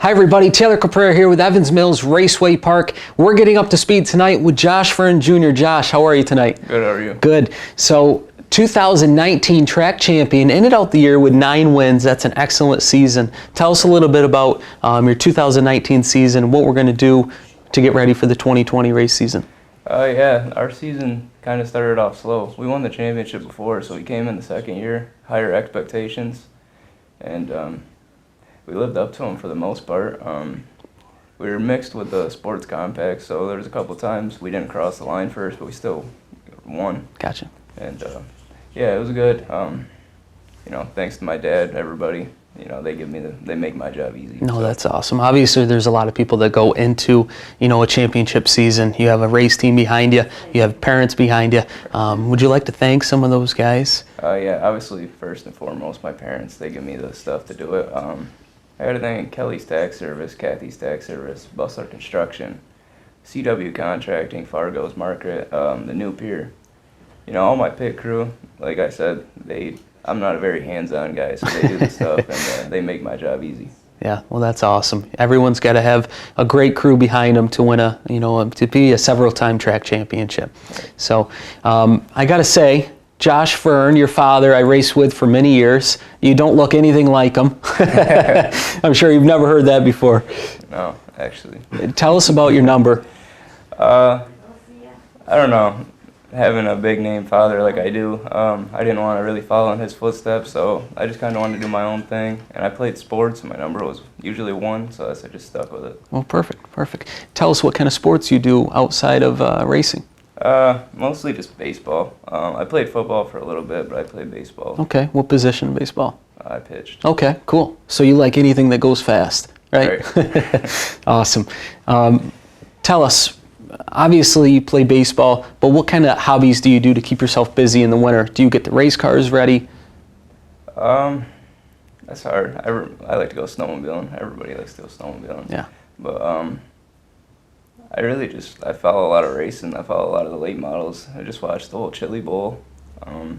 Hi everybody, Taylor Caprara here with Evans Mills Raceway Park. We're getting up to speed tonight with Josh Verne Jr. Josh, how are you tonight? Good, how are you? Good. So 2019 track champion, ended out the year with 9 wins. That's an excellent season. Tell us a little bit about your 2019 season, what we're going to do to get ready for the 2020 race season. Yeah, our season kind of started off slow. We won the championship before, so we came in the second year, higher expectations, and we lived up to them for the most part. We were mixed with the sports compact, so there was a couple times we didn't cross the line first, but we still won. Gotcha. And yeah, it was good. Thanks to my dad, everybody. They make my job easy. No, that's awesome. Obviously, there's a lot of people that go into, a championship season. You have a race team behind you. You have parents behind you. Would you like to thank some of those guys? Yeah, obviously, first and foremost, my parents. They give me the stuff to do it. I got to thank Kelly's Tax Service, Kathy's Tax Service, Bustler Construction, CW Contracting, Fargo's Market, the New Pier. All my pit crew, like I said, I'm not a very hands-on guy, so they do the stuff, and they make my job easy. Yeah, well, that's awesome. Everyone's got to have a great crew behind them to win to be a several-time track championship. So I got to say, Josh Verne, your father, I raced with for many years. You don't look anything like him. I'm sure you've never heard that before. No, actually. Tell us about your number. I don't know. Having a big name father like I do, I didn't want to really follow in his footsteps, so I just kind of wanted to do my own thing. And I played sports, and my number was usually 1, so I just stuck with it. Well, perfect. Tell us what kind of sports you do outside of racing. Mostly just baseball. I played football for a little bit, but I played baseball. Okay, what position in baseball? I pitched. Okay, cool. So you like anything that goes fast, right? Awesome. Tell us, obviously you play baseball, but what kind of hobbies do you do to keep yourself busy in the winter? Do you get the race cars ready? That's hard. I like to go snowmobiling. Everybody likes to go snowmobiling. Yeah. But I follow a lot of racing. I follow a lot of the late models. I just watched the whole Chili Bowl. Really,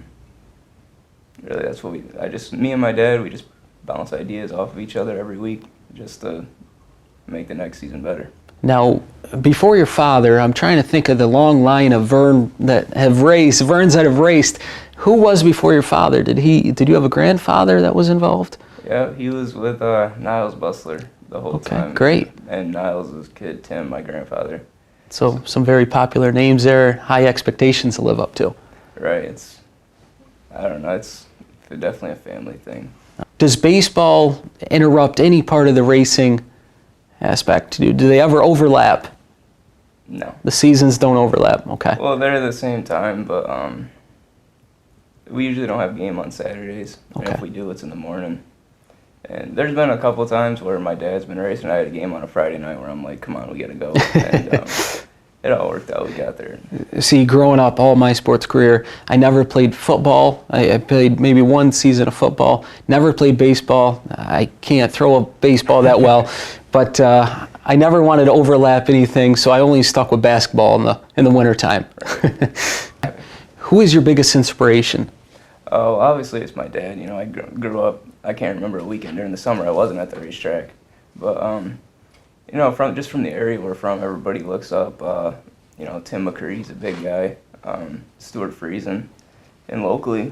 that's what me and my dad, we just bounce ideas off of each other every week just to make the next season better. Now, before your father, I'm trying to think of the long line of Vernes that have raced. Who was before your father? Did you have a grandfather that was involved? Yeah, he was with Niles Bustler the whole time. Okay, great. And Niles' kid, Tim, my grandfather. So some very popular names there, high expectations to live up to. Right, I don't know, it's definitely a family thing. Does baseball interrupt any part of the racing aspect? Do they ever overlap? No. The seasons don't overlap, okay. Well, they're at the same time, but we usually don't have a game on Saturdays. Okay. And if we do, it's in the morning. And there's been a couple times where my dad's been racing. I had a game on a Friday night where I'm like, come on, we got to go. And it all worked out. We got there. See, growing up, all my sports career, I never played football. I played maybe 1 season of football. Never played baseball. I can't throw a baseball that well. But I never wanted to overlap anything, so I only stuck with basketball in the wintertime. Who is your biggest inspiration? Oh, obviously it's my dad. I grew up, I can't remember a weekend during the summer I wasn't at the racetrack. But, from the area we're from, everybody looks up. Tim McCready's a big guy. Stuart Friesen. And locally,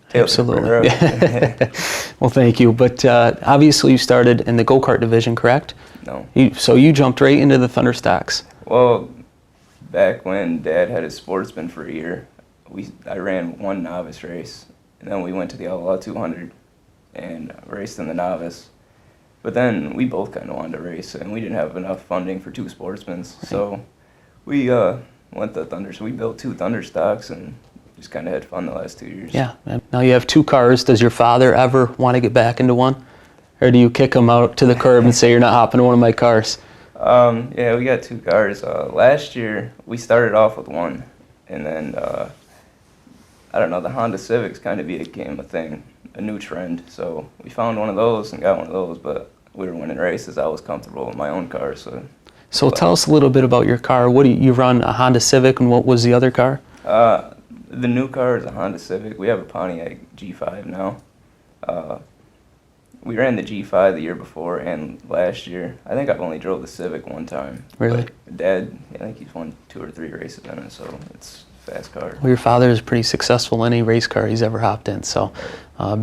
Taylor Absolutely. Well, thank you. But obviously you started in the go-kart division, correct? No. So you jumped right into the Thunder Stocks. Well, back when Dad had his sportsman for a year, I ran 1 novice race, and then we went to the Outlaw 200 and raced in the novice. But then we both kind of wanted to race, and we didn't have enough funding for 2 sportsmen. Right. So we went to Thunder. So we built 2 Thunder Stocks and just kind of had fun the last 2 years. Yeah. Now you have 2 cars. Does your father ever want to get back into one? Or do you kick him out to the curb and say, you're not hopping in one of my cars? Yeah, we got 2 cars. Last year, we started off with 1. And then, I don't know, the Honda Civics kind of became a thing, a new trend. So we found one of those and got one of those. But we were winning races. I was comfortable with my own car. So tell us a little bit about your car. What do you run? A Honda Civic, and what was the other car? The new car is a Honda Civic. We have a Pontiac G5 now. We ran the G5 the year before and last year. I think I've only drove the Civic one time. Really? But Dad, I think he's won 2 or 3 races in it, so it's a fast car. Well, your father is pretty successful in any race car he's ever hopped in, so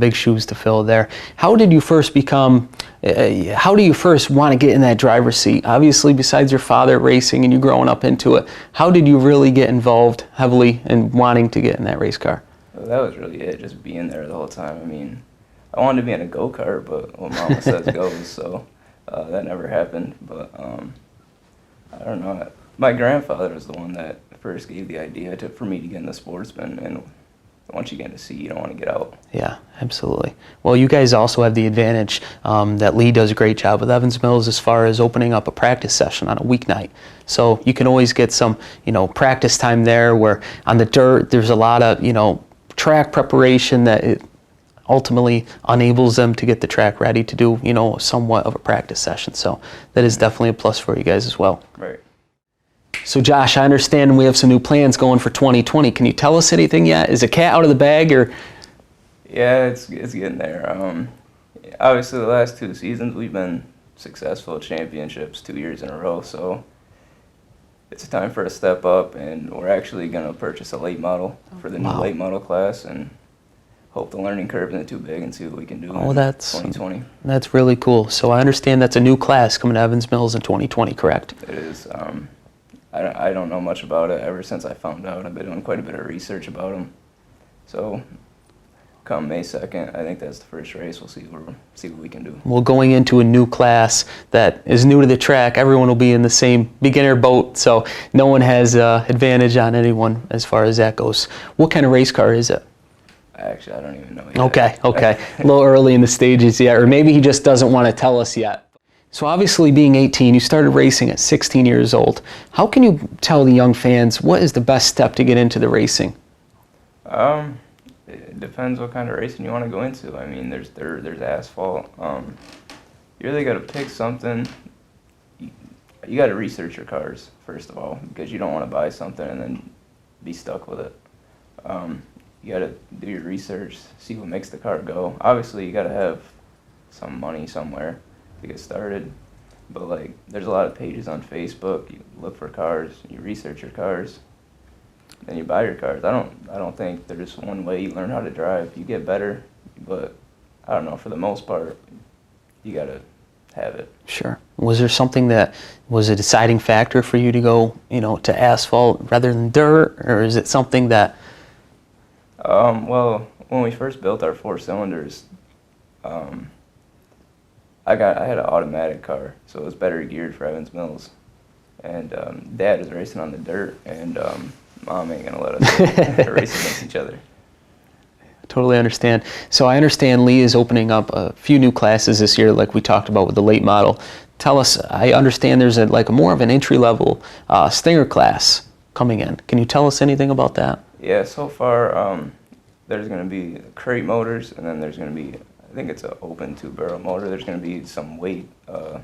big shoes to fill there. How do you first want to get in that driver's seat? Obviously, besides your father racing and you growing up into it, how did you really get involved heavily in wanting to get in that race car? Well, that was really it, just being there the whole time. I mean, I wanted to be in a go-kart, but what Mama says goes, so that never happened. But I don't know. My grandfather was the one that first gave the idea for me to get into sportsman, and once you get into C, you don't want to get out. Yeah, absolutely. Well, you guys also have the advantage that Lee does a great job with Evans Mills as far as opening up a practice session on a weeknight. So you can always get some, practice time there where on the dirt there's a lot of, track preparation that it ultimately enables them to get the track ready to do, somewhat of a practice session. So that is definitely a plus for you guys as well. Right. So Josh, I understand we have some new plans going for 2020. Can you tell us anything yet? Is the cat out of the bag or? Yeah, it's getting there. Obviously, the last 2 seasons we've been successful at championships 2 years in a row. So it's time for a step up, and we're actually going to purchase a late model for the new late model class, and hope the learning curve isn't too big and see what we can do in 2020. That's really cool. So I understand that's a new class coming to Evans Mills in 2020, correct? It is. I don't know much about it. Ever since I found out, I've been doing quite a bit of research about them. So come May 2nd, I think that's the first race. We'll see what we can do. Well, going into a new class that is new to the track, everyone will be in the same beginner boat, so no one has advantage on anyone as far as that goes. What kind of race car is it? Actually, I don't even know yet. Okay. A little early in the stages yet, or maybe he just doesn't want to tell us yet. So obviously being 18, you started racing at 16 years old. How can you tell the young fans what is the best step to get into the racing? It depends what kind of racing you want to go into. I mean, there's asphalt. You really got to pick something. You got to research your cars, first of all, because you don't want to buy something and then be stuck with it. You got to do your research, see what makes the car go. Obviously, you got to have some money somewhere to get started, but there's a lot of pages on Facebook. You look for cars, you research your cars, then you buy your cars. I don't think there's one way you learn how to drive. You get better, but I don't know, for the most part, you got to have it. Sure. Was there something that was a deciding factor for you to go, to asphalt rather than dirt, or is it something that? Well, when we first built our 4 cylinders, I had an automatic car, so it was better geared for Evans Mills. And Dad is racing on the dirt, and Mom ain't gonna let us race against each other. Totally understand. So I understand Lee is opening up a few new classes this year, like we talked about with the late model. Tell us, I understand there's a more of an entry-level Stinger class coming in. Can you tell us anything about that? Yeah, so far there's going to be crate motors, and then there's going to be, I think it's an open 2-barrel motor. There's going to be some weight, I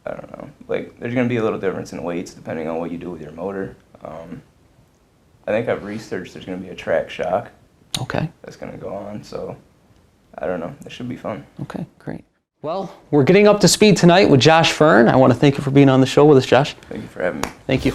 don't know, there's going to be a little difference in weights depending on what you do with your motor. I think I've researched there's going to be a track shock. Okay. That's going to go on, so I don't know. It should be fun. Okay, great. Well, we're getting up to speed tonight with Josh Verne. I want to thank you for being on the show with us, Josh. Thank you for having me. Thank you.